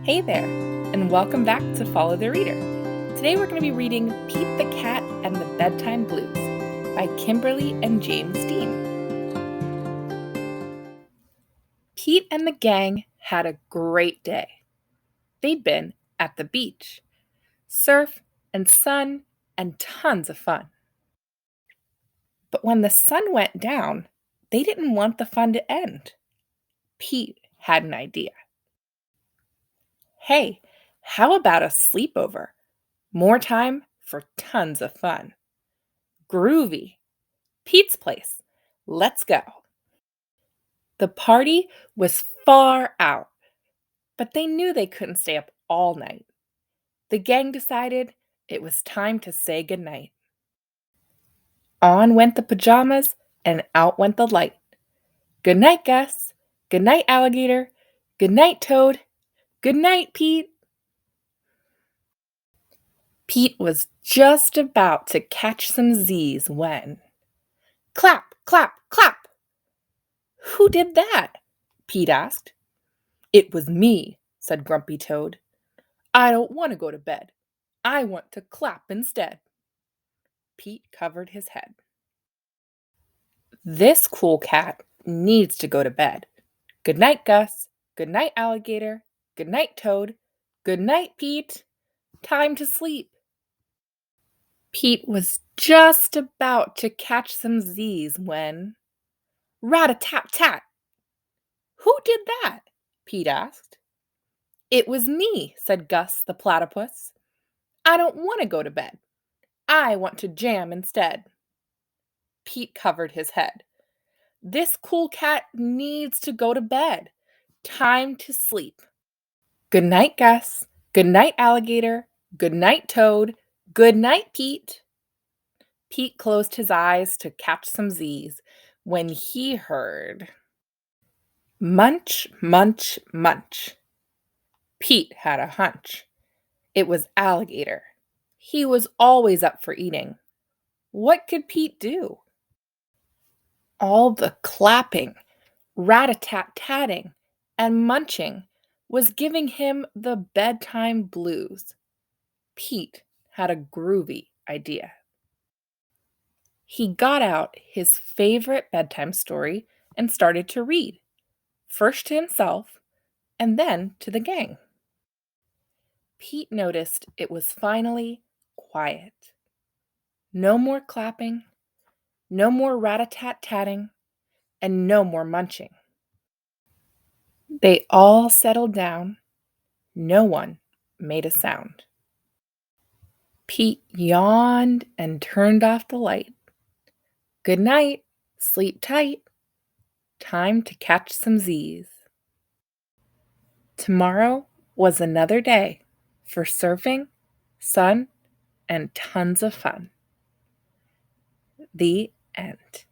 Hey there, and welcome back to Follow the Reader. Today we're going to be reading Pete the Cat and the Bedtime Blues by Kimberly and James Dean. Pete and the gang had a great day. They'd been at the beach, surf and sun and tons of fun. But when the sun went down, they didn't want the fun to end. Pete had an idea. Hey, how about a sleepover? More time for tons of fun. Groovy. Pete's place. Let's go. The party was far out, but they knew they couldn't stay up all night. The gang decided it was time to say goodnight. On went the pajamas and out went the light. Good night, Gus. Good night, alligator. Good night, Toad. Good night, Pete. Pete was just about to catch some Z's when clap, clap, clap. Who did that? Pete asked. It was me, said Grumpy Toad. I don't want to go to bed. I want to clap instead. Pete covered his head. This cool cat needs to go to bed. Good night, Gus. Good night, alligator. Good night, Toad. Good night, Pete. Time to sleep. Pete was just about to catch some Z's when rat-a-tat-tat. Who did that? Pete asked. It was me, said Gus the platypus. I don't want to go to bed. I want to jam instead. Pete covered his head. This cool cat needs to go to bed. Time to sleep. Good night, Gus. Good night, alligator. Good night, Toad. Good night, Pete. Pete closed his eyes to catch some Z's when he heard munch, munch, munch. Pete had a hunch. It was alligator. He was always up for eating. What could Pete do? All the clapping, rat-a-tat-tatting, and munching was giving him the bedtime blues. Pete had a groovy idea. He got out his favorite bedtime story and started to read, first to himself and then to the gang. Pete noticed it was finally quiet. No more clapping, no more rat-a-tat-tatting, and no more munching. They all settled down. No one made a sound. Pete yawned and turned off the light. Good night, sleep tight. Time to catch some Z's. Tomorrow was another day for surfing, sun, and tons of fun. The end.